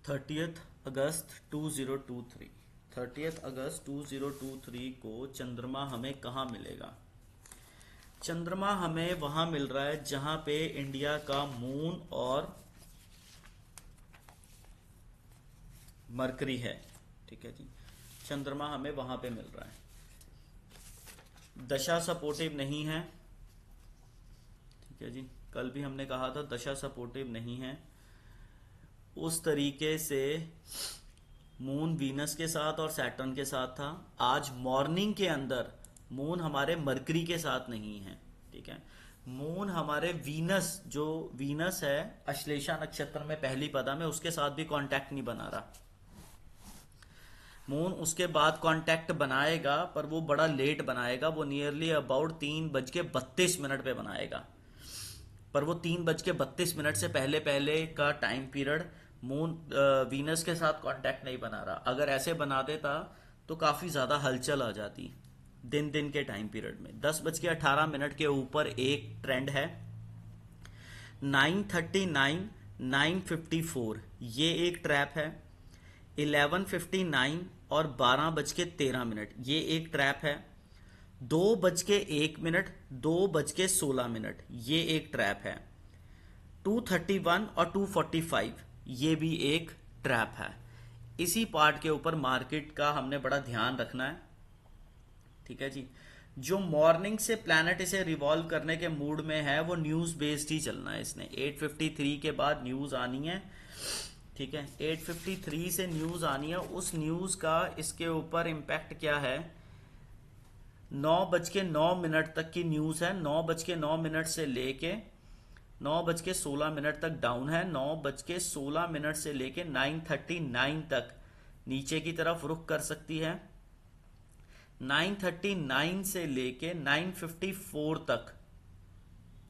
30 अगस्त 2023 30 अगस्त 2023 को चंद्रमा हमें कहाँ मिलेगा। चंद्रमा हमें वहां मिल रहा है जहां पे इंडिया का मून और मरकरी है। ठीक है जी, चंद्रमा हमें वहां पे मिल रहा है। दशा सपोर्टिव नहीं है। ठीक है जी, कल भी हमने कहा था दशा सपोर्टिव नहीं है। उस तरीके से मून वीनस के साथ और सैटर्न के साथ था। आज मॉर्निंग के अंदर मून हमारे मरकरी के साथ नहीं है। ठीक है, मून हमारे वीनस, जो वीनस है अश्लेषा नक्षत्र में पहली पदा में, उसके साथ भी कांटेक्ट नहीं बना रहा। मून उसके बाद कांटेक्ट बनाएगा, पर वो बड़ा लेट बनाएगा। वो नियरली अबाउट 3:32 पे बनाएगा, पर वो 3:32 से पहले पहले का टाइम पीरियड मून वीनस के साथ कांटेक्ट नहीं बना रहा। अगर ऐसे बना देता तो काफी ज्यादा हलचल आ जाती दिन दिन के टाइम पीरियड में। 10:18 के ऊपर एक ट्रेंड है। 9:39, 9:54 ये एक ट्रैप है। 11:59 और 12:13 ये एक ट्रैप है। 2:01, 2:16 ये एक ट्रैप है। 2:31 और 2:45 ये भी एक ट्रैप है। इसी पार्ट के ऊपर मार्केट का हमने बड़ा ध्यान रखना है। ठीक है जी, जो मॉर्निंग से प्लैनेट इसे रिवॉल्व करने के मूड में है वो न्यूज बेस्ड ही चलना है। इसने 8:53 के बाद न्यूज आनी है। ठीक है, 8:53 से न्यूज आनी है। उस न्यूज का इसके ऊपर इम्पैक्ट क्या है। 9:09 तक की न्यूज है। 9:09 से लेके 9:16 तक डाउन है। 9:16 से लेके 9:39 तक नीचे की तरफ रुख कर सकती है। 9:39 से लेके 9:54 तक,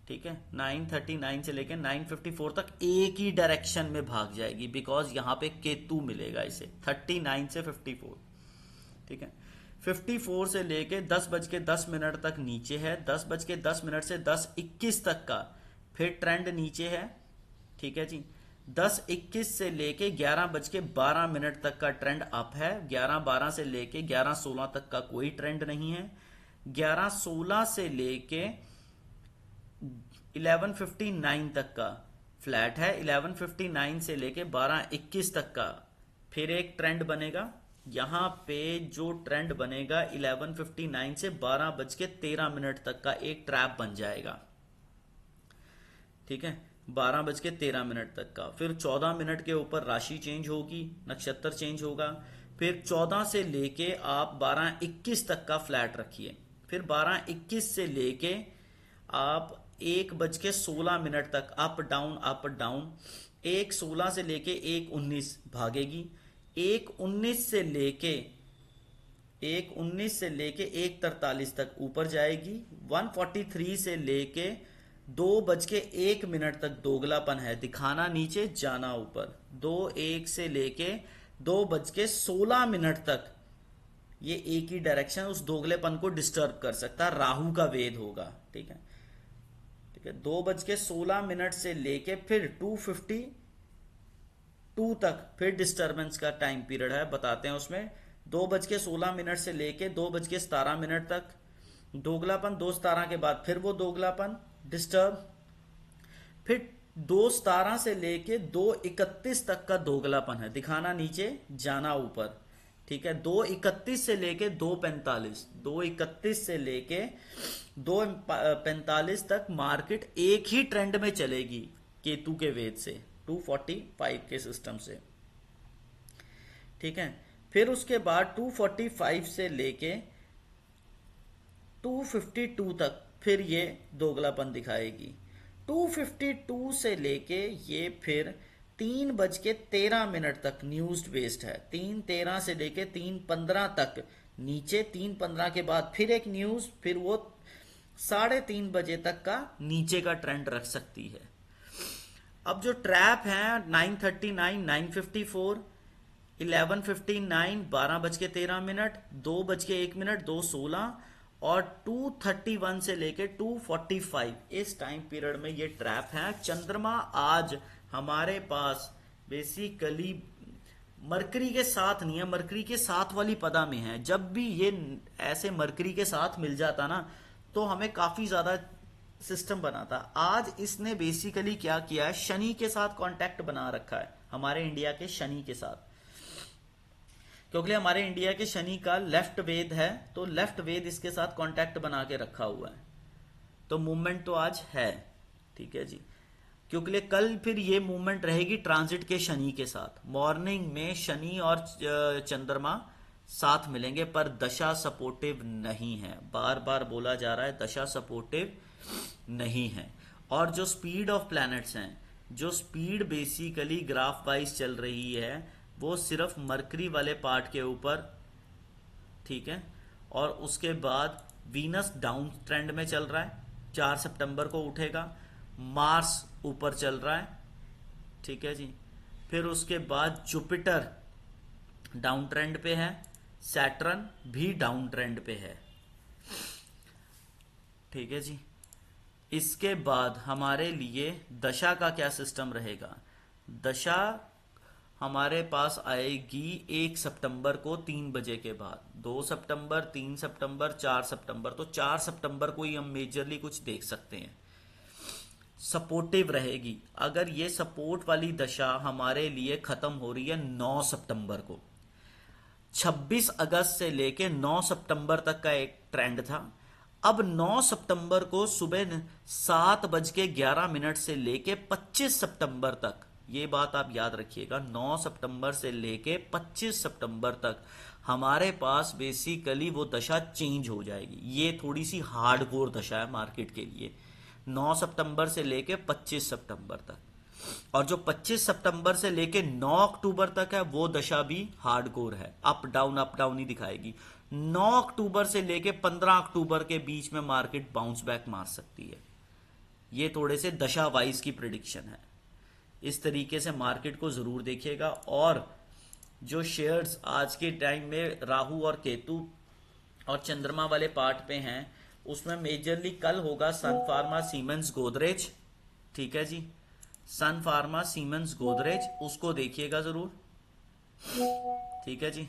ठीक है, 9:39 से लेके 9:54 तक एक ही डायरेक्शन में भाग जाएगी, बिकॉज यहां पे केतु मिलेगा इसे 39 से 54। ठीक है, 54 से लेके 10:10 तक नीचे है। 10:10 से 10:21 तक का फिर ट्रेंड नीचे है। ठीक है जी, 10:21 से लेके 11:12 तक का ट्रेंड अप है। 11:12 से लेके 11:16 तक का कोई ट्रेंड नहीं है। 11:16 से लेके 11:59 तक का फ्लैट है। 11:59 से लेके 12:21 तक का फिर एक ट्रेंड बनेगा। यहां पे जो ट्रेंड बनेगा 11:59 से 12:13 तक का एक ट्रैप बन जाएगा। ठीक है, 12:13 तक का। फिर 14 मिनट के ऊपर राशि चेंज होगी, नक्षत्र चेंज होगा। फिर 14 से लेके आप 12:21 तक का फ्लैट रखिए। फिर 12:21 से लेके आप 1:16 तक अप डाउन अप डाउन। 1:16 से लेके 1:19 भागेगी। 1:19 से लेके 1:43 तक ऊपर जाएगी। 1:43 से लेके 2:01 तक दोगलापन है, दिखाना नीचे जाना ऊपर। 2:01 से लेके 2:16 तक ये एक ही डायरेक्शन उस दोगलेपन को डिस्टर्ब कर सकता है। राहु का वेद होगा। ठीक है, ठीक है, 2:16 से लेके फिर 2:52 तक फिर डिस्टर्बेंस का टाइम पीरियड है, बताते हैं उसमें। 2:16 से लेके 2:17 तक दोगलापन। 2:17 के बाद फिर वो दोगलापन डिस्टर्ब। फिर 2:17 से लेके 2:31 तक का दोगलापन है, दिखाना नीचे जाना ऊपर। ठीक है, 2:31 से लेके 2:45, 2:31 से लेके 2:45 तक मार्केट एक ही ट्रेंड में चलेगी केतु के वेद से, 245 के सिस्टम से। ठीक है, फिर उसके बाद 245 से लेके 252 तक फिर ये दोगलापन दिखाएगी। 252 से लेके ये फिर 3:13 तक न्यूज बेस्ड है। 3:13 से लेके 3:15 तक नीचे। 3:15 के बाद फिर एक न्यूज, फिर वो 3:30 बजे तक का नीचे का ट्रेंड रख सकती है। अब जो ट्रैप है 9:39, 9:54, 11:59, 12:13, 2:01, 2:16 और 2:31 से लेके 2:45 इस टाइम पीरियड में ये ट्रैप है। चंद्रमा आज हमारे पास बेसिकली मरकरी के साथ नहीं है, मरकरी के साथ वाली पदा में है। जब भी ये ऐसे मरकरी के साथ मिल जाता ना तो हमें काफी ज्यादा सिस्टम बनाता। आज इसने बेसिकली क्या किया है, शनि के साथ कांटेक्ट बना रखा है, हमारे इंडिया के शनि के साथ, क्योंकि हमारे इंडिया के शनि का लेफ्ट वेद है, तो लेफ्ट वेद इसके साथ कांटेक्ट बना के रखा हुआ है। तो मूवमेंट तो आज है, ठीक है जी। क्योंकि कल फिर ये मूवमेंट रहेगी ट्रांजिट के शनि के साथ। मॉर्निंग में शनि और चंद्रमा साथ मिलेंगे, पर दशा सपोर्टिव नहीं है। बार बार बोला जा रहा है दशा सपोर्टिव नहीं है। और जो स्पीड ऑफ प्लैनेट्स हैं, जो स्पीड बेसिकली ग्राफ वाइज चल रही है, वो सिर्फ मरकरी वाले पार्ट के ऊपर, ठीक है। और उसके बाद वीनस डाउन ट्रेंड में चल रहा है, 4 सितंबर को उठेगा। मार्स ऊपर चल रहा है, ठीक है जी। फिर उसके बाद जुपिटर डाउन ट्रेंड पे है, सैटर्न भी डाउन ट्रेंड पे है, ठीक है जी। इसके बाद हमारे लिए दशा का क्या सिस्टम रहेगा। दशा हमारे पास आएगी 1 सितंबर को 3 बजे के बाद, 2 सितंबर, 3 सितंबर, 4 सितंबर। तो 4 सितंबर को ही हम मेजरली कुछ देख सकते हैं, सपोर्टिव रहेगी। अगर ये सपोर्ट वाली दशा हमारे लिए खत्म हो रही है 9 सितंबर को, 26 अगस्त से लेके 9 सितंबर तक का एक ट्रेंड था। अब 9 सितंबर को सुबह 7:11 से लेके 25 सितंबर तक, ये बात आप याद रखिएगा, 9 सितंबर से लेके 25 सितंबर तक हमारे पास बेसिकली वो दशा चेंज हो जाएगी। ये थोड़ी सी हार्डकोर दशा है मार्केट के लिए, 9 सितंबर से लेके 25 सितंबर तक। और जो 25 सितंबर से लेके 9 अक्टूबर तक है, वो दशा भी हार्डकोर है, अप डाउन ही दिखाएगी। 9 अक्टूबर से लेके 15 अक्टूबर के बीच में मार्केट बाउंस बैक मार सकती है। ये थोड़े से दशा वाइज की प्रिडिक्शन है। इस तरीके से मार्केट को जरूर देखिएगा। और जो शेयर्स आज के टाइम में राहु और केतु और चंद्रमा वाले पार्ट पे हैं, उसमें मेजरली कल होगा सन फार्मा, सीमेंस, गोदरेज, ठीक है जी। सन फार्मा, सीमेंस, गोदरेज, उसको देखिएगा जरूर, ठीक है जी।